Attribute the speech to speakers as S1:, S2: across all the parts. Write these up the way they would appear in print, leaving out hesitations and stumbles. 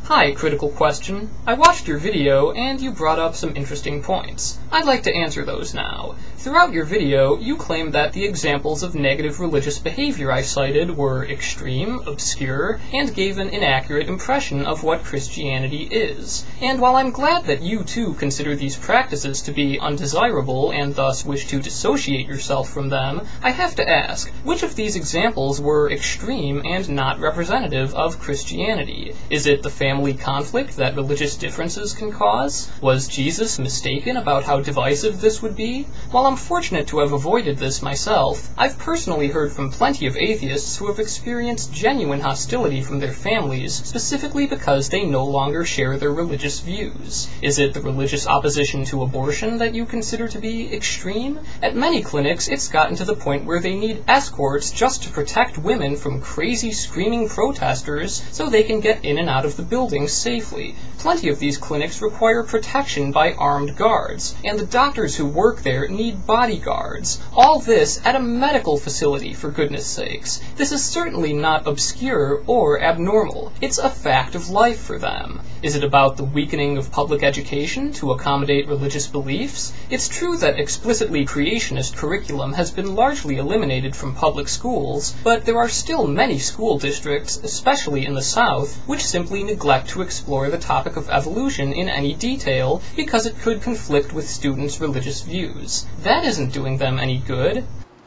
S1: Hi, Critical Question. I watched your video, and you brought up some interesting points. I'd like to answer those now. Throughout your video, you claimed that the examples of negative religious behavior I cited were extreme, obscure, and gave an inaccurate impression of what Christianity is. And while I'm glad that you too consider these practices to be undesirable and thus wish to dissociate yourself from them, I have to ask, which of these examples were extreme and not representative of Christianity? Is it the family conflict that religious differences can cause? Was Jesus mistaken about how divisive this would be? While I'm fortunate to have avoided this myself, I've personally heard from plenty of atheists who have experienced genuine hostility from their families, specifically because they no longer share their religious views. Is it the religious opposition to abortion that you consider to be extreme? At many clinics, it's gotten to the point where they need escorts just to protect women from crazy screaming protesters so they can get in and out of the building safely. Plenty of these clinics require protection by armed guards, and the doctors who work there need bodyguards. All this at a medical facility, for goodness sakes. This is certainly not obscure or abnormal. It's a fact of life for them. Is it about the weakening of public education to accommodate religious beliefs? It's true that explicitly creationist curriculum has been largely eliminated from public schools, but there are still many school districts, especially in the South, which simply neglect to explore the topic of evolution in any detail because it could conflict with students' religious views. That isn't doing them any good.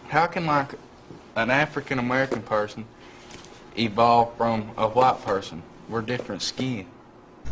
S2: How can, like, an African American person evolve from a white person? We're different skin.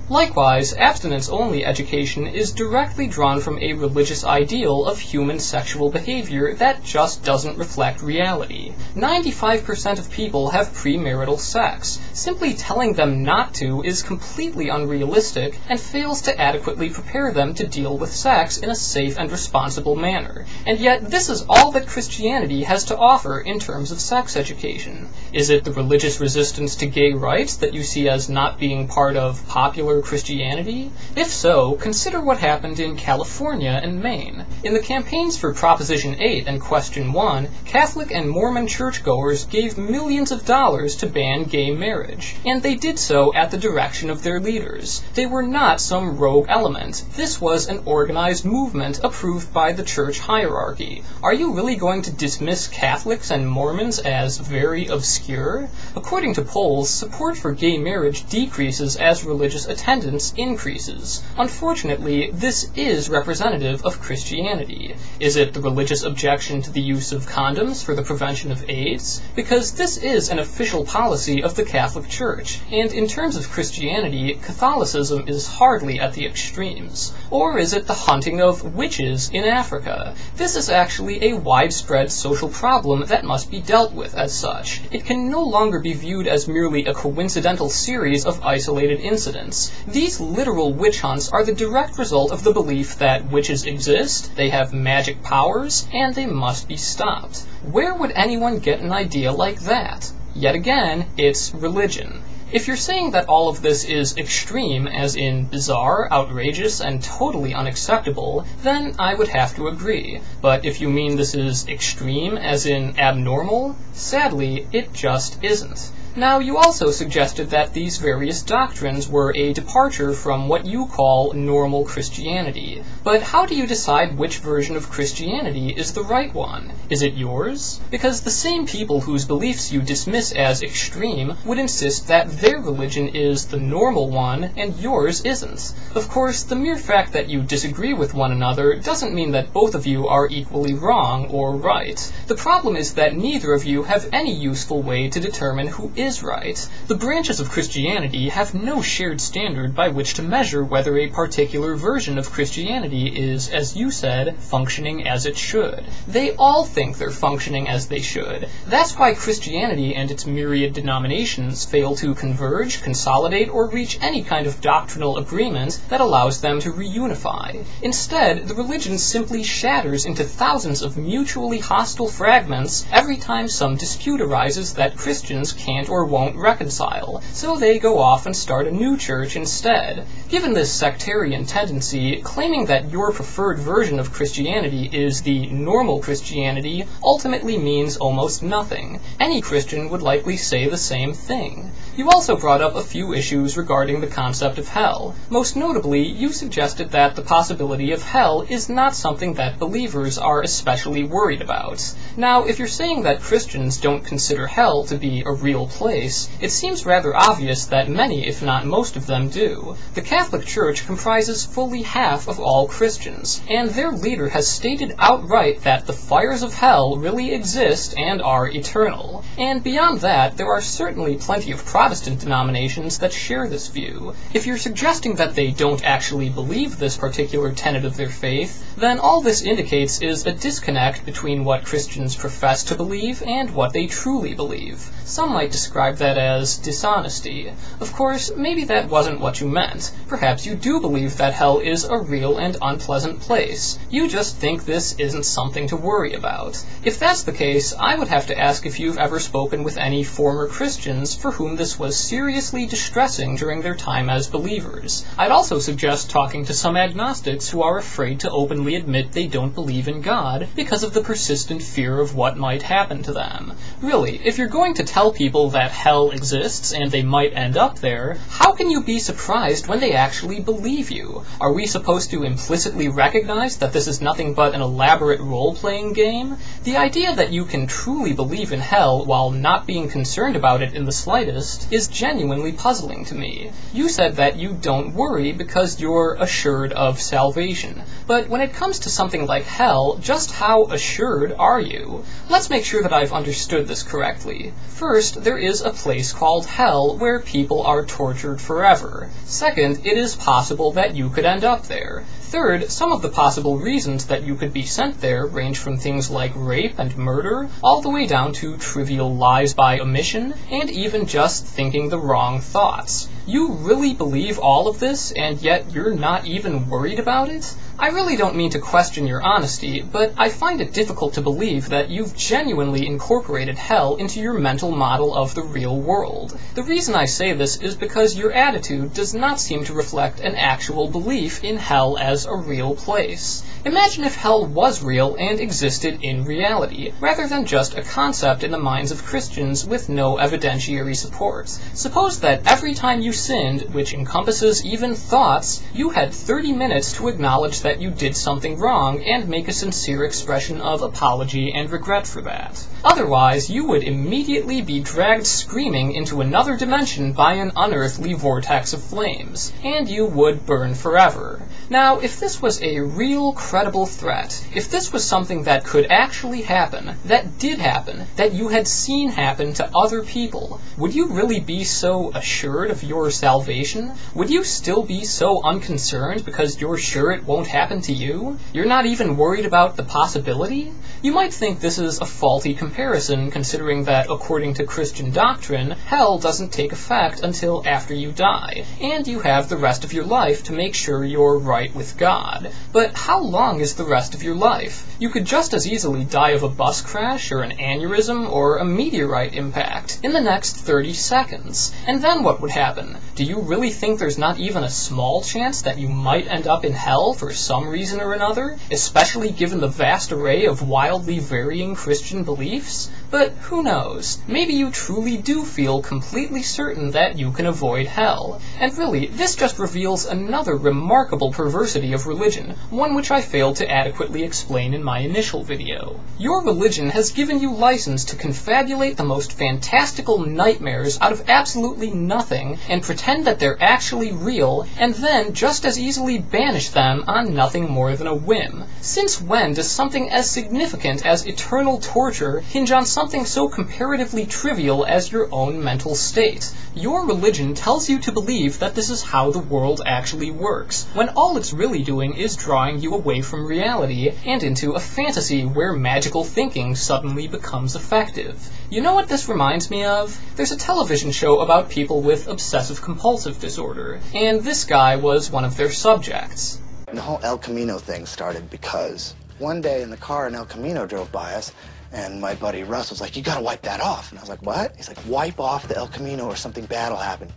S1: Likewise, abstinence-only education is directly drawn from a religious ideal of human sexual behavior that just doesn't reflect reality. 95% of people have premarital sex. Simply telling them not to is completely unrealistic and fails to adequately prepare them to deal with sex in a safe and responsible manner. And yet, this is all that Christianity has to offer in terms of sex education. Is it the religious resistance to gay rights that you see as not being part of popular Christianity? If so, consider what happened in California and Maine. In the campaigns for Proposition 8 and Question 1, Catholic and Mormon churchgoers gave millions of dollars to ban gay marriage, and they did so at the direction of their leaders. They were not some rogue element. This was an organized movement approved by the church hierarchy. Are you really going to dismiss Catholics and Mormons as very obscure? According to polls, support for gay marriage decreases as religious attendance increases. Unfortunately, this is representative of Christianity. Is it the religious objection to the use of condoms for the prevention of AIDS? Because this is an official policy of the Catholic Church, and in terms of Christianity, Catholicism is hardly at the extremes. Or is it the hunting of witches in Africa? This is actually a widespread social problem that must be dealt with as such. It can no longer be viewed as merely a coincidental series of isolated incidents. These literal witch hunts are the direct result of the belief that witches exist, they have magic powers, and they must be stopped. Where would anyone get an idea like that? Yet again, it's religion. If you're saying that all of this is extreme, as in bizarre, outrageous, and totally unacceptable, then I would have to agree. But if you mean this is extreme, as in abnormal, sadly, it just isn't. Now, you also suggested that these various doctrines were a departure from what you call normal Christianity. But how do you decide which version of Christianity is the right one? Is it yours? Because the same people whose beliefs you dismiss as extreme would insist that their religion is the normal one and yours isn't. Of course, the mere fact that you disagree with one another doesn't mean that both of you are equally wrong or right. The problem is that neither of you have any useful way to determine who is right. The branches of Christianity have no shared standard by which to measure whether a particular version of Christianity is, as you said, functioning as it should. They all think they're functioning as they should. That's why Christianity and its myriad denominations fail to converge, consolidate, or reach any kind of doctrinal agreement that allows them to reunify. Instead, the religion simply shatters into thousands of mutually hostile fragments every time some dispute arises that Christians can't or won't reconcile, so they go off and start a new church instead. Given this sectarian tendency, claiming that your preferred version of Christianity is the normal Christianity ultimately means almost nothing. Any Christian would likely say the same thing. You also brought up a few issues regarding the concept of hell. Most notably, you suggested that the possibility of hell is not something that believers are especially worried about. Now, if you're saying that Christians don't consider hell to be a real place, it seems rather obvious that many, if not most of them, do. The Catholic Church comprises fully half of all Christians, and their leader has stated outright that the fires of hell really exist and are eternal. And beyond that, there are certainly plenty of Protestant denominations that share this view. If you're suggesting that they don't actually believe this particular tenet of their faith, then all this indicates is a disconnect between what Christians profess to believe and what they truly believe. Some might describe that as dishonesty. Of course, maybe that wasn't what you meant. Perhaps you do believe that hell is a real and unpleasant place. You just think this isn't something to worry about. If that's the case, I would have to ask if you've ever spoken with any former Christians for whom this was seriously distressing during their time as believers. I'd also suggest talking to some agnostics who are afraid to openly admit they don't believe in God because of the persistent fear of what might happen to them. Really, if you're going to tell people that hell exists and they might end up there, how can you be surprised when they actually believe you? Are we supposed to implicitly recognize that this is nothing but an elaborate role-playing game? The idea that you can truly believe in hell while not being concerned about it in the slightest is genuinely puzzling to me. You said that you don't worry because you're assured of salvation. But when it comes to something like hell, just how assured are you? Let's make sure that I've understood this correctly. First, there is a place called hell where people are tortured forever. Second, it is possible that you could end up there. Third, some of the possible reasons that you could be sent there range from things like rape and murder, all the way down to trivial lies by omission, and even just thinking the wrong thoughts. You really believe all of this, and yet you're not even worried about it? I really don't mean to question your honesty, but I find it difficult to believe that you've genuinely incorporated hell into your mental model of the real world. The reason I say this is because your attitude does not seem to reflect an actual belief in hell as a real place. Imagine if hell was real and existed in reality, rather than just a concept in the minds of Christians with no evidentiary support. Suppose that every time you sinned, which encompasses even thoughts, you had 30 minutes to acknowledge that you did something wrong and make a sincere expression of apology and regret for that. Otherwise, you would immediately be dragged screaming into another dimension by an unearthly vortex of flames, and you would burn forever. Now, if this was a real, credible threat, if this was something that could actually happen, that did happen, that you had seen happen to other people, would you really be so assured of your salvation? Would you still be so unconcerned because you're sure it won't happen to you? You're not even worried about the possibility? You might think this is a faulty comparison, considering that, according to Christian doctrine, hell doesn't take effect until after you die, and you have the rest of your life to make sure you're right with God. But how long is the rest of your life? You could just as easily die of a bus crash or an aneurysm or a meteorite impact in the next 30 seconds. And then what would happen? Do you really think there's not even a small chance that you might end up in hell for some reason or another, especially given the vast array of wildly varying Christian beliefs? But who knows? Maybe you truly do feel completely certain that you can avoid hell. And really, this just reveals another remarkable perversity of religion, one which I failed to adequately explain in my initial video. Your religion has given you license to confabulate the most fantastical nightmares out of absolutely nothing and pretend that they're actually real, and then just as easily banish them on nothing more than a whim. Since when does something as significant as eternal torture hinge on something so comparatively trivial as your own mental state? Your religion tells you to believe that this is how the world actually works, when all it's really doing is drawing you away from reality and into a fantasy where magical thinking suddenly becomes effective. You know what this reminds me of? There's a television show about people with obsessive-compulsive disorder, and this guy was one of their subjects.
S3: The whole El Camino thing started because one day in the car an El Camino drove by us, and my buddy Russ was like, "You gotta wipe that off." And I was like, "What?" He's like, "Wipe off the El Camino or something bad will happen."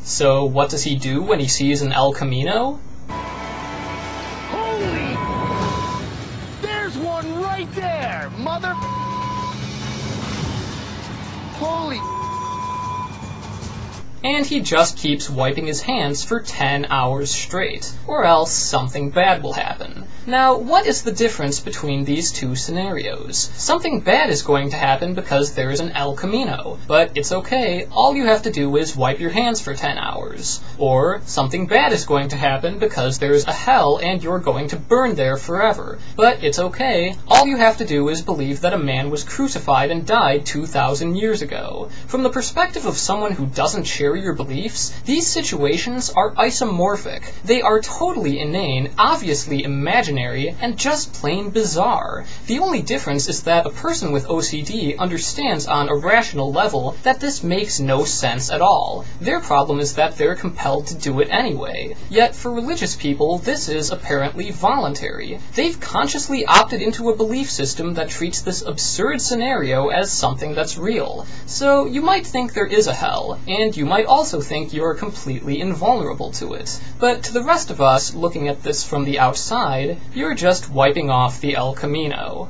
S1: So what does he do when he sees an El Camino?
S4: Holy! There's one right there, mother... Holy...
S1: and he just keeps wiping his hands for 10 hours straight, or else something bad will happen. Now, what is the difference between these two scenarios? Something bad is going to happen because there is an El Camino, but it's okay, all you have to do is wipe your hands for 10 hours. Or, something bad is going to happen because there's a hell and you're going to burn there forever. But it's okay, all you have to do is believe that a man was crucified and died 2,000 years ago. From the perspective of someone who doesn't share your beliefs, these situations are isomorphic. They are totally inane, obviously imaginary, and just plain bizarre. The only difference is that a person with OCD understands on a rational level that this makes no sense at all. Their problem is that they're compelled to do it anyway. Yet for religious people, this is apparently voluntary. They've consciously opted into a belief system that treats this absurd scenario as something that's real. So you might think there is a hell, and you might also think you're completely invulnerable to it. But to the rest of us, looking at this from the outside, you're just wiping off the El Camino.